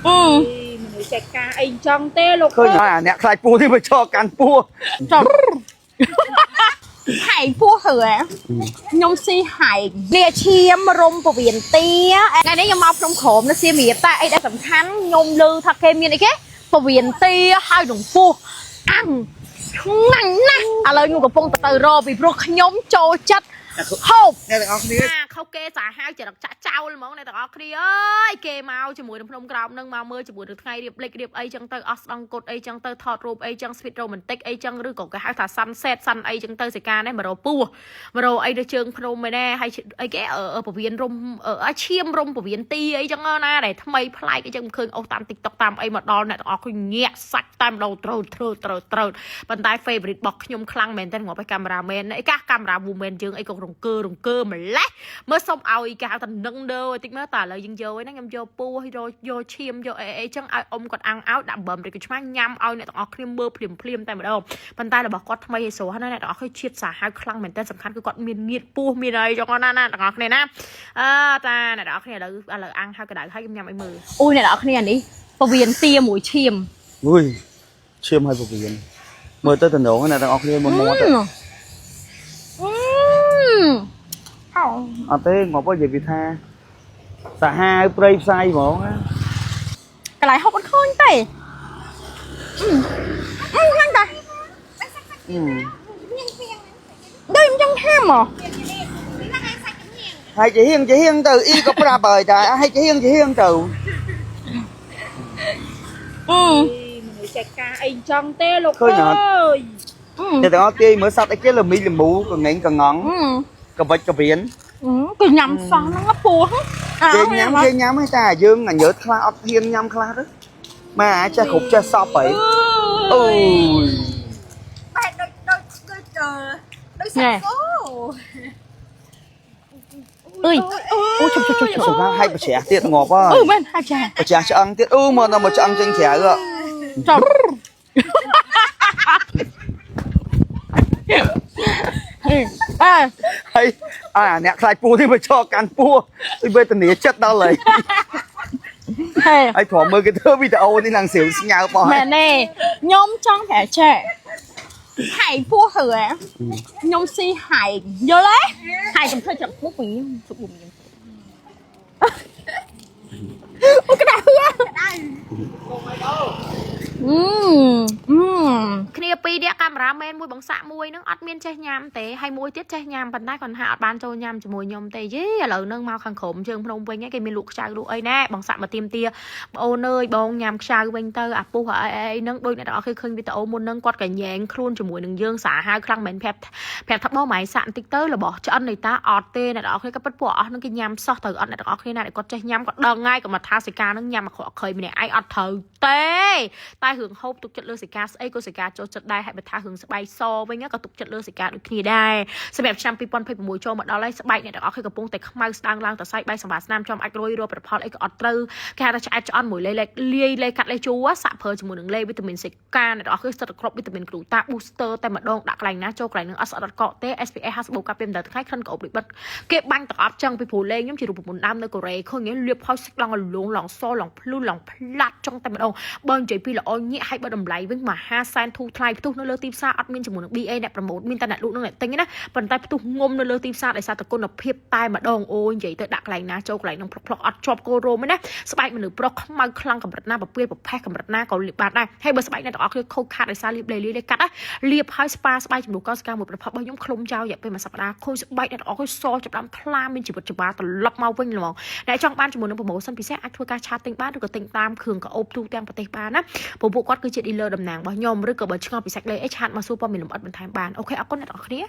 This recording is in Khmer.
មនុស្សចែកការអីចង់ទេលោកឃើញអ្នកខ្លាចពស់ទេមកចោកាន់ពស់ចាំហែងពស់ហឺខ្ញុំស៊ីហែងលាឈាមរុំពវៀនទាថ្ងៃនេះខ្ញុំមកភ្នំក្រមនៅសៀមរាបតែអីដែលសំខាន់ខ្ញុំឮថាគេមានអីគេពវៀនទាហើយនឹងពស់អាំងណាស់ណាស់ឥឡូវខ្ញុំកំពុងទៅរកពីព្រោះខ្ញុំចូលចិត្តហូបអ្នកទាំងអស់គ្នាខុសគេសាហាវចរិតចាក់ចោលហ្មងអ្នកទាំងអស់គ្នាអើយគេមកជាមួយនឹងភ្នំក្រោមនឹងមកមើលជាមួយនឹងថ្ងៃរៀបលេខរៀបអីចឹងទៅអស់ស្ដង់គុតអីចឹងទៅថតរូបអីចឹង sweet romantic អីចឹងឬក៏គេហៅថា sunset sun អីចឹងទៅសេកានេះ100ពស់100អីទៅជើងភ្នំឯណែហើយអីគេពវៀនរុំឈាមរុំពវៀនទីអីចឹងណាដែលថ្មីប្លែកអីចឹងឃើញអូសតាម TikTok តាមអីមកដល់អ្នកទាំងអស់គ្នាញាក់សាច់តាមដល់ត្រូវប៉ុន្តែ favorite របស់ខ្ញុំខ្លាំងមែនតើងាប់ឲ្យកាមេរ៉ាមែនអីកាមេរ៉ា woman យើងអីក៏រង្គើម្លេះមើលសុំឲ្យគេហៅថានឹងដើតិចមើលតើឥឡូវយើងយកឯណាខ្ញុំយកពូយកឈាមយកអីចឹងឲ្យអ៊ំគាត់អាំងឲ្យដាក់បឹមឬក៏ឆ្មាញ់ញ៉ាំឲ្យអ្នកទាំងអស់គ្នាមើលភ្លាមតែម្ដងប៉ុន្តែរបស់គាត់ថ្មីឲ្យស្រស់ណាអ្នកទាំងអស់គ្នាជាតិសាហាវខ្លាំងមែនតើសំខាន់គឺគាត់មានងៀតពោះមានអីចឹងណាទាំងអស់គ្នាណាតាអ្នកទាំងអស់គ្នាឥឡូវអាំងហើយកដៅឲ្យខ្ញុំញ៉ាំឲ្យមើលអូយអ្នកទាំងអស់គ្នានេះពវៀនទាមួយឈាមអុយឈាមឲ្យពវៀនមើលទៅតំណងអ្នកទាំងអស់គ្នាមកមាត់អត់ទេងាប់ទៅនិយាយពីថាសាហាវព្រៃផ្សាយហ្មងកន្លែងហូបអត់ឃើញទេខ្លាំងតាដូចខ្ញុំចង់ហាមហ៎ហើយជាហៀងទៅអ៊ីក៏ប្រាប់ហើយតែហើយជាហៀងទៅមនុស្សចែកការអីចង់ទេលោកអើយតែទាំងអស់គេមើលសត្វអីគេលមីលមូកងែងកងងកបិចកវៀនគេញ៉ាំសោះហ្នឹងពស់គេញ៉ាំហ្នឹងតែយើងញើតខ្លះអត់ហ៊ានញ៉ាំខ្លះទៅម៉ែអាចចេះគ្រប់ចេះសពហីអូយបែរដូចសាច់គោអើយអូជុំហើយបច្រាស់ទៀតងាប់ហ៎មែនហើយចាបច្រាស់ឆ្អឹងទៀតមកដល់មកឆ្អឹងចេញក្រៅចាំហើយអ្នកខ្លាចពស់ទេមកចោកាន់ពស់ពីវេទនាចិត្តដល់ហើយហើយព្រមមើលគេធ្វើវីដេអូនេះឡើងស្រាវស្ញើបោះមែនទេខ្ញុំចង់ប្រាប់ចេះហែងពស់ហឺខ្ញុំស៊ីហែងយល់ទេហែងកំធ្វើចិត្តពុកវិញសុំខ្ញុំអូក្តៅគ្នាពីរនាក់កាមេរ៉ាមែនមួយបងសាក់មួយហ្នឹងអត់មានចេះញ៉ាំទេហើយមួយទៀតចេះញ៉ាំប៉ុន្តែគាត់ថាអត់បានចូលញ៉ាំជាមួយខ្ញុំទេយីឥឡូវហ្នឹងមកខាងក្រមជើងភ្នំវិញគេមានលក់ខ្ចៅលក់អីណែបងសាក់មកទៀមទាបងអូនអើយបងញ៉ាំខ្ចៅវិញទៅអាពុះអីហ្នឹងដូចអ្នកទាំងអស់គ្នាឃើញវីដេអូមុនហ្នឹងគាត់ក៏ញែងខ្លួនជាមួយនឹងយើងសាហាវខ្លាំងមែនប្រាប់ថាបងម៉ៃសាក់បន្តិចទៅរបស់ឆ្អិននៃតាអត់ទេអ្នកទាំងអស់គ្នាក៏ពិតពួកអស់ហ្នឹងគេញ៉ាំសោះទៅអត់អ្នកទាំងអស់គ្នាណាគាត់ចេះញ៉ាំគាត់ដឹងហើយក៏មកថាសិកាហ្នឹងញ៉ាំអក្រក់អក្រៃម្នាក់ឯងអត់ត្រូវទេតែរឿងហូបទុកចិត្តលើសិកាស្អីក៏សិកាចូលចិត្តដែរហើយបើថារឿងស្បែកសវិញក៏ទុកចិត្តលើសិកាដូចគ្នាដែរសម្រាប់ឆ្នាំ2026ចូលមកដល់ហើយស្បែកអ្នកទាំងអស់គ្នាកំពុងតែខ្មៅស្ដាងឡើងតសៃបែកសម្រាប់ស្នាមចំអាចរួយរកប្រផលអីក៏អត់ត្រូវគេហៅថាឆ្អែតឆ្អន់មួយលាយកាត់លេជូសាក់ព្រើជាមួយនឹងលេវីតាមីនសិកាអ្នកទាំងអស់គ្នាស្ទើរគ្រប់វីតាមីនគ្រូតា booster តែម្ដងដាក់កន្លែងណាចូលកន្លែងនឹងអត់ស្អិតអត់កកទេ SPF 50បូកកាពីម្ដងថ្ងៃក្លិនក្អប់ដូចបិទគេបាញ់ទាំងអប់ចឹងពីព្រោះលេងខ្ញុំជារូបមន្តដើមនៅកូរ៉េឃើញលៀបផោស្ឡងលងឡងសឡងភ្លុឡងផ្លាត់ចង់តែម្ដងបើនិយាយពីល្អញាក់ឲ្យបើតម្លៃវិញមហាសែនធូរថ្លៃផ្ទុះនៅលើទីផ្សារអត់មានជាមួយនឹង BA អ្នកប្រម៉ូទមានតែអ្នកលក់នឹងអ្នកទិញណាប៉ុន្តែផ្ទុះងុំនៅលើទីផ្សារដោយសារតែគុណភាពតែម្ដងអូនិយាយទៅដាក់កន្លែងណាចូលកន្លែងនឹងផ្លុកអត់ជាប់គោរោមទេណាស្បែកមនុស្សប្រុសខ្មៅខ្លាំងកម្រិតណាប្រភេទប្រផេះកម្រិតណាក៏លាបបានដែរហើយបើស្បែកអ្នកទាំងអស់គ្នាខូចខាតដោយសារលាបលេកាត់ណាលាបហើយស្ប៉ាស្បែកជំនួសកោសិកាមួយប្រភេទរបស់ខ្ញុំឃ្លុំចោលរយៈពេលមួយសប្តាហ៍ខូចស្បែកអ្នកទាំងអស់គ្នាសចាប់ដើមថ្លាមានជីវិតចម្បាត្រឡប់មកវិញហ្មងអ្នកចង់បានជាមួយនឹងប្រម៉ូសិនពិសេសអាចធ្វើការឆាតទិញបានឬក៏ទិញតាមគ្រឿងកោបទូទាំងប្រទេសបានណាព្រោះពួកគាត់គឺជា dealer តំណាងរបស់ខ្ញុំឬក៏បើឆ្ងល់ពីសាច់លេអីឆាតមកសួរព័ត៌មានលម្អិតបន្ថែមបានអូខេអរគុណអ្នកទាំងអស់គ្នា